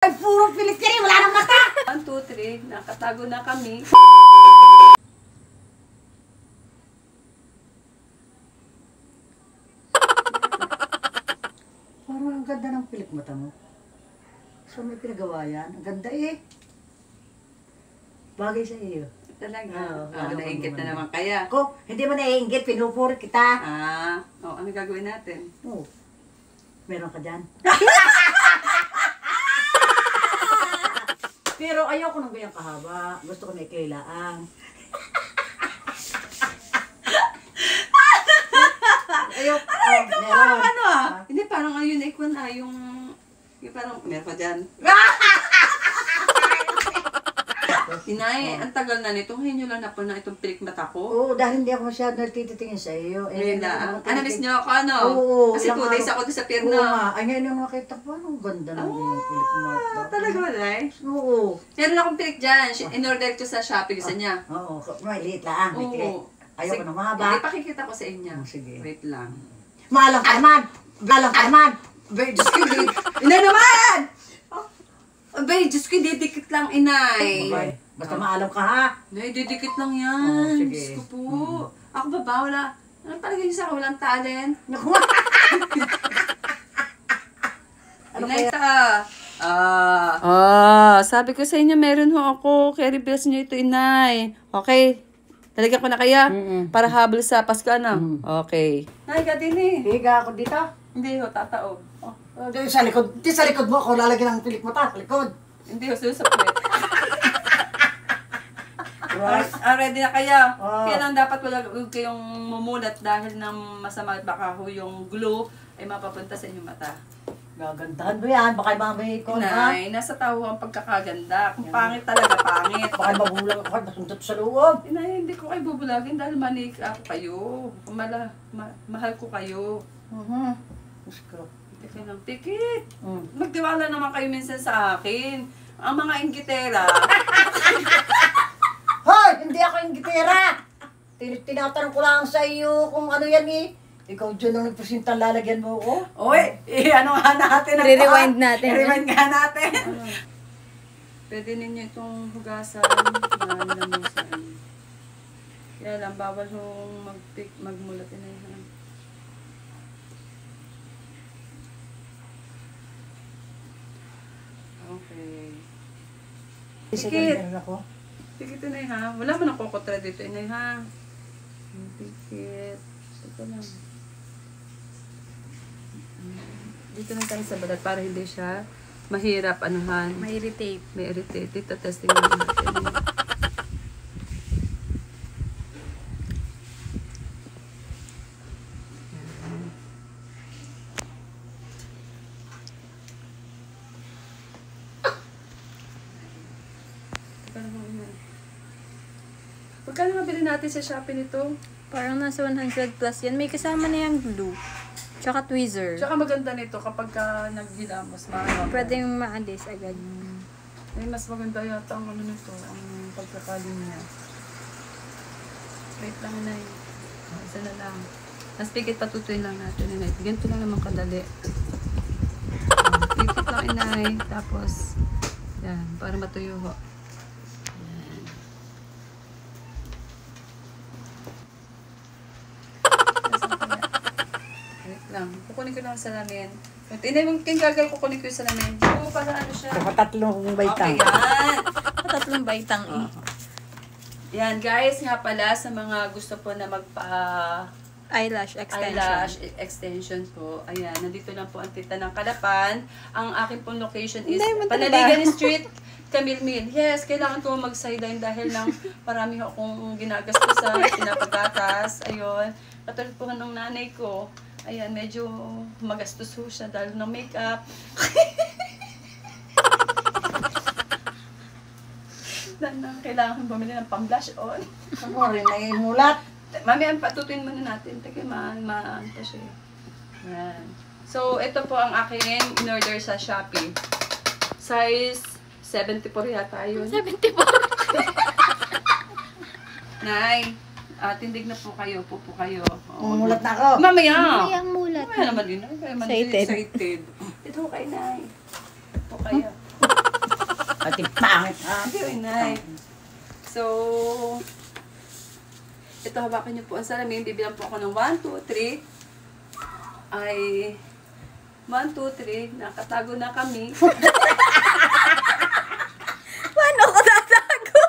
Ay, puro pilit ka rin. Wala nang mata. 1, 2, 3. Nakatago na kami. Parang ang ganda ng pilik mata mo. So may pinagawa yan. Ang ganda eh. Bagay sa iyo. Talaga. Oo, Nainggit na naman kaya. Ako, hindi mo naiinggit. Pinupuri kita. Ano gagawin natin? Oh, meron ka dyan. Pero ayoko nang ganyang kahaba. Gusto ko may klailaang. Ayoko. Ay, Meron. ano Hindi, parang ayun yung parang, meron pa dyan. Inay, ang tagal na nito. Ngayon nyo lang na po na itong pilik mata ko. Oo, dahil hindi ako masyado nagtitingin sa iyo. Ngayon lang. Miss nyo ako, ano? Oo. Kasi 2 days ako disappear Oo na. nga. Ay, ngayon yung nakita ko, ang ganda ng yung pilik mata. Talaga wala eh. Oo. Meron akong pilik dyan. In-order ko sa Shopee. Gusto niya? Oo, may liit lang. May klik. Ayoko na mahaba. Hindi, pakikita ko sa inyo. Sige. Wait lang. Malang karman! Malang karman! Bay, Diyos ko, inay naman! Bay, Diyos ko, didikit lang, inay. Okay. Basta maalam ka ha. Inay, didikit lang yan. Sige. Diyos ko po. Ako ba? Wala. Ano palagay niyo sa akin? Walang talent. Inay ta. Sabi ko sa inyo, meron ho ako. Kaya reveals niyo ito, inay. Okay. Talagyan ko na kaya? Para habol sa Pasko, ano? Okay. Nay, ka din eh. Higa ako dito. Hindi ho, tatao. Sa likod. Di sa likod mo ako lalagyan ng pilik mata. Sa likod. Hindi ho, susapit. Ready na kaya? Kaya lang dapat wala kayong mumulat dahil ng masama baka ho yung glue ay mapapunta sa inyong mata. Gagandahan mo yan. Baka mamay ko ha. Inay, nasa tao ang pagkakaganda. Kung pangit talaga, pangit. Baka magulang ako. Masundot sa loob. Inay, hindi ko kayo bubulagin dahil manik ako kayo. Mahal ko kayo. Diyos ko. Teka lang, tikit. Magtiwala naman kayo minsan sa akin. Ang mga inggitera. Hoy! Hindi ako yung gitera! Tinatanong ko lang sa iyo kung ano yan eh. Ikaw dyan ang nagpresenta, lalagyan mo ako. Oy, ano nga natin? Re-rewind natin. Re-rewind nga natin. Pwede ninyo itong hugasan. Malalamusan. Kaya lang, bawal hong magmulat na yan. Okay. Tikit. Tikit na ha. Wala mo nang kokotra dito, inay ha. Tikit. Ito lang. Dito lang tayo sa balat para hindi siya mahirap anuhan. Ma-irritate. May irritate. Dito testing natin. Magkano mabili natin sa Shopee nito? Parang nasa 100 plus yan. May kasama na yung glue. Tsaka tweezer. Tsaka maganda nito kapag ka naghilamos. Pwede yung maalis agad. Ay, mas maganda yata ang ano nito, ang pagkakalim niya. Wait lang, inay. Isa na lang. Mas pigit patutuin lang natin, inay. Ganito lang naman kadali. Pigit lang, inay. Tapos, yan, para matuyo ho. Yan. Wait lang. Kukunin ko lang ang salamin. Inay, mong gagal kukunin ko yung salamin. Oo, para ano siya. Tatlong baitang. Okay, yan. Tatlong baitang eh. Yan, guys, nga pala sa mga gusto po na Eyelash extension. eyelash extension po. Ayan, nandito lang po ang Tita ng Kalapan. Ang aking pong location is Panaligan Street, Camille Mill. Yes, kailangan ko mag-sideline dahil lang marami akong ginagastusan, pinapagatas. Ayun, katulad po ng nanay ko. Ayan, medyo magastos ho siya dahil ng makeup. Kailangan bumili ng pang-blush on. Ano rin, naimulat. Mami, patutuin muna natin. Teka, maan pa siya. Yan. So, ito po ang aking in-order sa Shopee. Size 74 yata yun. 74? Nay, tindig na po kayo. Pupo kayo. Mulat na ako. Mamaya! May ang mulat. Mamaya naman din. Excited. Ito kayo, Nay. Ito kayo. Ati pangit ha. Very nice. So, ito hawakan niyo po ang salamin. Bibilang po ako ng 1, 2, 3. Ay, 1, 2, 3. Nakatago na kami. Paano ko tatago?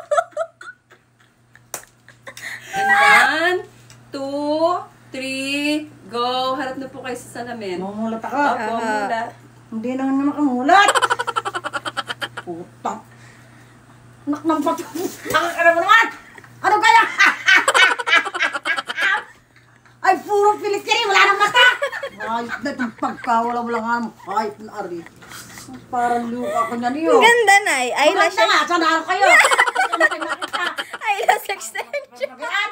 And 1, 2, 3, go! Harap na po kayo sa salamin. Mumulat ako. Opo, mula. Hindi na nga makamulat. Putang. Anak ng bato. Ano mo naman? Ano kaya? Ay, puro pilikiri. Wala nang mata. Ayos na itong pagkawala-wala nga mo. Ayos na ari. Parang luka ko niyan iyo. Ang ganda na eh. Eyelash, Maganda nga. Sana ako kayo. Sana kayo makita. eyelash extension. Pagkagaan.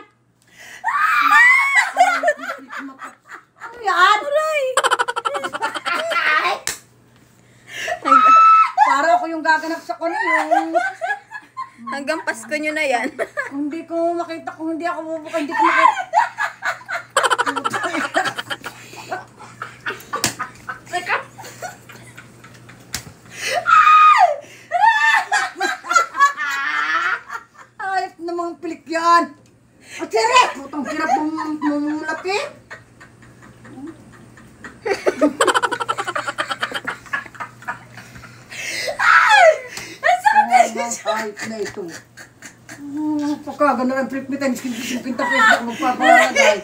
Ano yan? Aray! Para ako yung gaganap sa kuno yung... Hanggang Pasko nyo na yan. Hindi ko makita kung hindi ako bubuka, hindi ko makita. Ayop na mga pilik yan. At sire, putang hirap mumulap eh. Ayop na ito. Pagka gano'n ang flip me times, kinta pwede ako magpapalagay.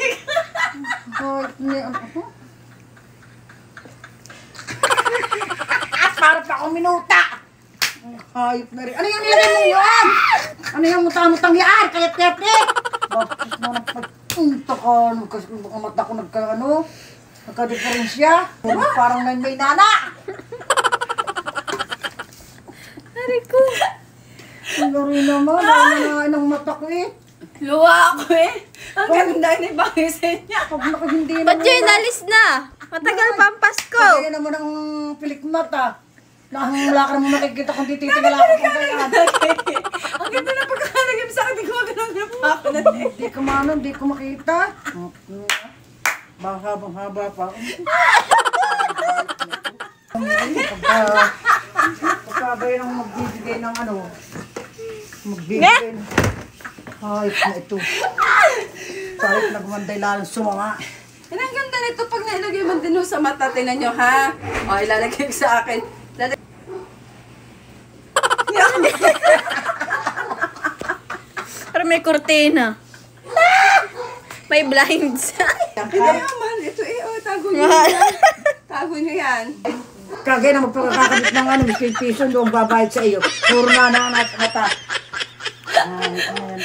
Ayop na ako. Para pa akong minuta. Ayop na rin. Ano yung nilagay mo yun? Ano yung mutang-mutang yan? Kayat-kayat eh. Bakit na nagpapunta ka? Kasi ang mata ko nagka-diferensya. Parang may nana. Aray ko. Ang laro naman. Ang ng mata ko eh. Luwa ako eh. Ang ganda ni Bangisen niya. Pag nakahindi na Ba't yun inalis na? Matagal pa ang Pasko. Kaya naman ang pilik mata. Wala ka naman makikita kung tititingala ako kung kaya. Ang ganda na pagkakalagay sa akin. Hindi ko magandang napakan na eh. Hindi ko makita. Haba pa. Pagkabay ng magbibigay ng ano. Magbibigay. Ayos na ito. Kahit nagmanday lalong sumama. Yan ang ganda nito pag nailagay man din sa mata. Tinan nyo ha. O, ilalagay ko sa akin. Pero may kurtina. May blinds. Hindi naman. Ito eh. Oh, tago nyo yan. Tago nyo yan. Kagaya na magpagkakabit ng ano, 15 piso doon babayad sa iyo. Puro na mata. Ay, ano yan,